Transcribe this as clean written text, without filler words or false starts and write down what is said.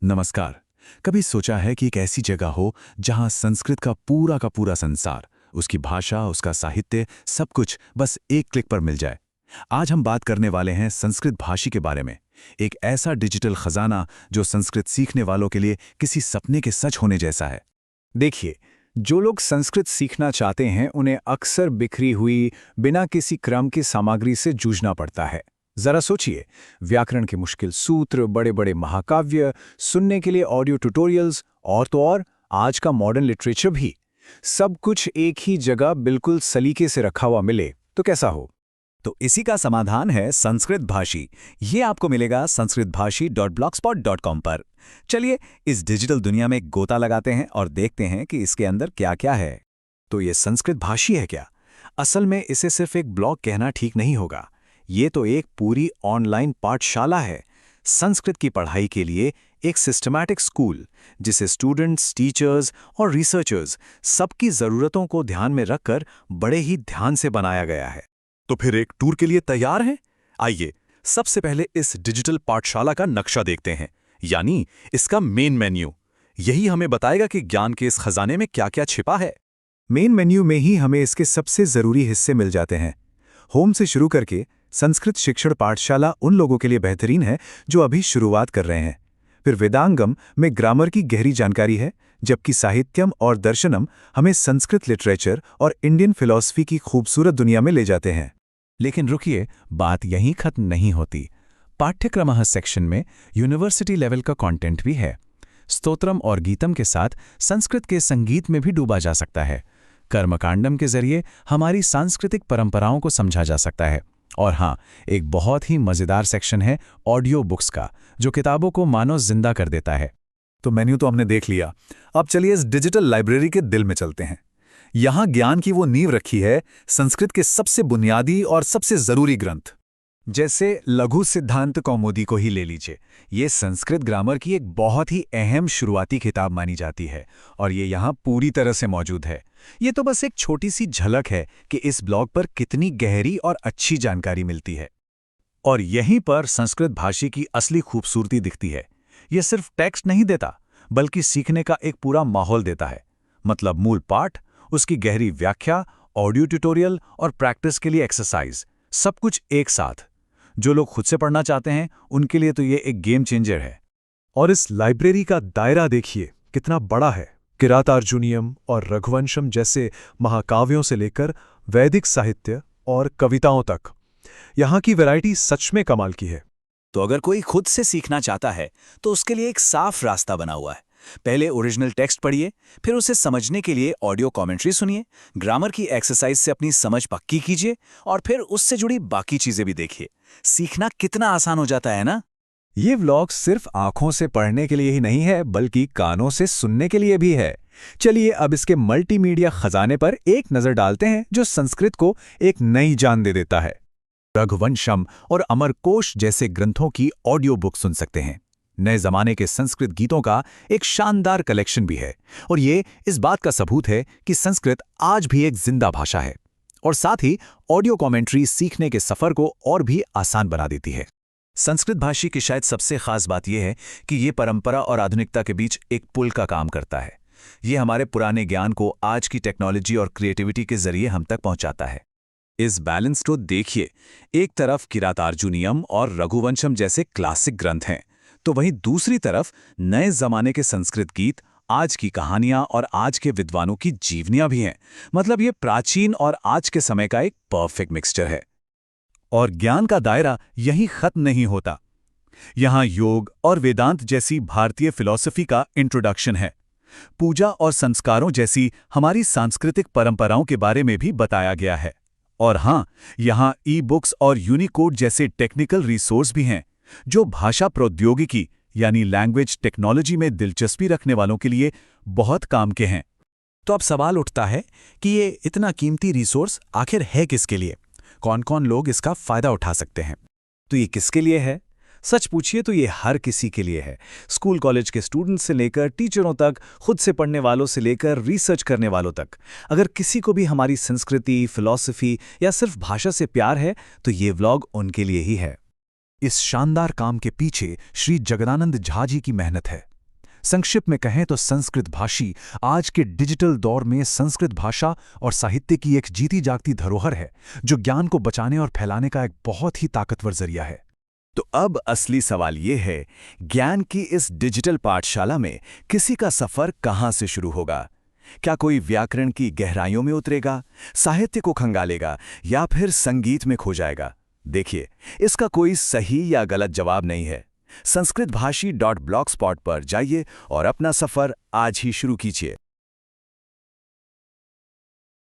नमस्कार। कभी सोचा है कि एक ऐसी जगह हो जहां संस्कृत का पूरा संसार, उसकी भाषा, उसका साहित्य, सब कुछ बस एक क्लिक पर मिल जाए। आज हम बात करने वाले हैं संस्कृत भाषी के बारे में। एक ऐसा डिजिटल खजाना जो संस्कृत सीखने वालों के लिए किसी सपने के सच होने जैसा है। देखिए, जो लोग संस्कृत सीखना चाहते हैं उन्हें अक्सर बिखरी हुई, बिना किसी क्रम की सामग्री से जूझना पड़ता है। जरा सोचिए, व्याकरण के मुश्किल सूत्र, बड़े बड़े महाकाव्य, सुनने के लिए ऑडियो ट्यूटोरियल्स और तो और आज का मॉडर्न लिटरेचर भी। सब कुछ एक ही जगह बिल्कुल सलीके से रखा हुआ मिले तो कैसा हो। तो इसी का समाधान है संस्कृत भाषी। ये आपको मिलेगा sanskritbhashi.blogspot.com पर। चलिए इस डिजिटल दुनिया में एक गोता लगाते हैं और देखते हैं कि इसके अंदर क्या क्या है। तो ये संस्कृत भाषी है क्या? असल में इसे सिर्फ एक ब्लॉग कहना ठीक नहीं होगा। ये तो एक पूरी ऑनलाइन पाठशाला है, संस्कृत की पढ़ाई के लिए एक सिस्टमैटिक स्कूल, जिसे स्टूडेंट्स, टीचर्स और रिसर्चर्स सबकी ज़रूरतों को ध्यान में रखकर बड़े ही ध्यान से बनाया गया है। तो फिर एक टूर के लिए तैयार हैं? आइए सबसे पहले इस डिजिटल पाठशाला का नक्शा देखते हैं, यानी इसका मेन मेन्यू। यही हमें बताएगा कि ज्ञान के इस खजाने में क्या क्या छिपा है। मेन मेन्यू में ही हमें इसके सबसे ज़रूरी हिस्से मिल जाते हैं। होम से शुरू करके संस्कृत शिक्षण पाठशाला उन लोगों के लिए बेहतरीन है जो अभी शुरुआत कर रहे हैं। फिर वेदांगम में ग्रामर की गहरी जानकारी है, जबकि साहित्यम और दर्शनम हमें संस्कृत लिटरेचर और इंडियन फिलॉसफी की खूबसूरत दुनिया में ले जाते हैं। लेकिन रुकिए, बात यहीं खत्म नहीं होती। पाठ्यक्रम सेक्शन में यूनिवर्सिटी लेवल का कंटेंट भी है। स्तोत्रम और गीतम के साथ संस्कृत के संगीत में भी डूबा जा सकता है। कर्मकांडम के जरिए हमारी सांस्कृतिक परंपराओं को समझा जा सकता है। और हाँ, एक बहुत ही मज़ेदार सेक्शन है ऑडियो बुक्स का, जो किताबों को मानो जिंदा कर देता है। तो मेन्यू तो हमने देख लिया, अब चलिए इस डिजिटल लाइब्रेरी के दिल में चलते हैं। यहाँ ज्ञान की वो नींव रखी है, संस्कृत के सबसे बुनियादी और सबसे जरूरी ग्रंथ। जैसे लघु सिद्धांत कौमुदी को ही ले लीजिए। ये संस्कृत ग्रामर की एक बहुत ही अहम शुरुआती किताब मानी जाती है और ये यहाँ पूरी तरह से मौजूद है। ये तो बस एक छोटी सी झलक है कि इस ब्लॉग पर कितनी गहरी और अच्छी जानकारी मिलती है। और यहीं पर संस्कृत भाषी की असली खूबसूरती दिखती है। ये सिर्फ टेक्स्ट नहीं देता, बल्कि सीखने का एक पूरा माहौल देता है। मतलब मूल पाठ, उसकी गहरी व्याख्या, ऑडियो ट्यूटोरियल और प्रैक्टिस के लिए एक्सरसाइज, सब कुछ एक साथ। जो लोग खुद से पढ़ना चाहते हैं उनके लिए तो ये एक गेम चेंजर है। और इस लाइब्रेरी का दायरा देखिए कितना बड़ा है। किरातार्जुनीयम और रघुवंशम जैसे महाकाव्यों से लेकर वैदिक साहित्य और कविताओं तक, यहाँ की वैरायटी सच में कमाल की है। तो अगर कोई खुद से सीखना चाहता है तो उसके लिए एक साफ रास्ता बना हुआ है। पहले ओरिजिनल टेक्स्ट पढ़िए, फिर उसे समझने के लिए ऑडियो कमेंट्री सुनिए, ग्रामर की एक्सरसाइज से अपनी समझ पक्की कीजिए और फिर उससे जुड़ी बाकी चीजें भी देखिए। सीखना कितना आसान हो जाता है ना। ये व्लॉग सिर्फ आंखों से पढ़ने के लिए ही नहीं है, बल्कि कानों से सुनने के लिए भी है। चलिए अब इसके मल्टीमीडिया खजाने पर एक नजर डालते हैं, जो संस्कृत को एक नई जान दे देता है। रघुवंशम और अमरकोश जैसे ग्रंथों की ऑडियो बुक सुन सकते हैं। नए जमाने के संस्कृत गीतों का एक शानदार कलेक्शन भी है और ये इस बात का सबूत है कि संस्कृत आज भी एक जिंदा भाषा है। और साथ ही ऑडियो कमेंट्री सीखने के सफर को और भी आसान बना देती है। संस्कृत भाषी की शायद सबसे खास बात यह है कि ये परंपरा और आधुनिकता के बीच एक पुल का काम करता है। ये हमारे पुराने ज्ञान को आज की टेक्नोलॉजी और क्रिएटिविटी के जरिए हम तक पहुंचाता है। इस बैलेंस को देखिए, एक तरफ किरातार्जुनीयम और रघुवंशम जैसे क्लासिक ग्रंथ हैं, तो वहीं दूसरी तरफ नए जमाने के संस्कृत गीत, आज की कहानियां और आज के विद्वानों की जीवनियां भी हैं। मतलब ये प्राचीन और आज के समय का एक परफेक्ट मिक्सचर है। और ज्ञान का दायरा यहीं खत्म नहीं होता। यहाँ योग और वेदांत जैसी भारतीय फिलॉसफी का इंट्रोडक्शन है। पूजा और संस्कारों जैसी हमारी सांस्कृतिक परंपराओं के बारे में भी बताया गया है। और हाँ, यहाँ ई बुक्स और यूनिकोड जैसे टेक्निकल रिसोर्स भी हैं, जो भाषा प्रौद्योगिकी यानी लैंग्वेज टेक्नोलॉजी में दिलचस्पी रखने वालों के लिए बहुत काम के हैं। तो अब सवाल उठता है कि ये इतना कीमती रिसोर्स आखिर है किसके लिए? कौन कौन लोग इसका फायदा उठा सकते हैं? तो ये किसके लिए है? सच पूछिए तो ये हर किसी के लिए है। स्कूल कॉलेज के स्टूडेंट्स से लेकर टीचरों तक, खुद से पढ़ने वालों से लेकर रिसर्च करने वालों तक। अगर किसी को भी हमारी संस्कृति, फिलॉसफी या सिर्फ भाषा से प्यार है तो ये व्लॉग उनके लिए ही है। इस शानदार काम के पीछे श्री जगदानंद झा जी की मेहनत है। संक्षिप्त में कहें तो संस्कृत भाषी आज के डिजिटल दौर में संस्कृत भाषा और साहित्य की एक जीती जागती धरोहर है, जो ज्ञान को बचाने और फैलाने का एक बहुत ही ताकतवर जरिया है। तो अब असली सवाल ये है, ज्ञान की इस डिजिटल पाठशाला में किसी का सफर कहाँ से शुरू होगा? क्या कोई व्याकरण की गहराइयों में उतरेगा, साहित्य को खंगालेगा या फिर संगीत में खो जाएगा? देखिए, इसका कोई सही या गलत जवाब नहीं है। संस्कृतभाषी.blogspot पर जाइए और अपना सफर आज ही शुरू कीजिए।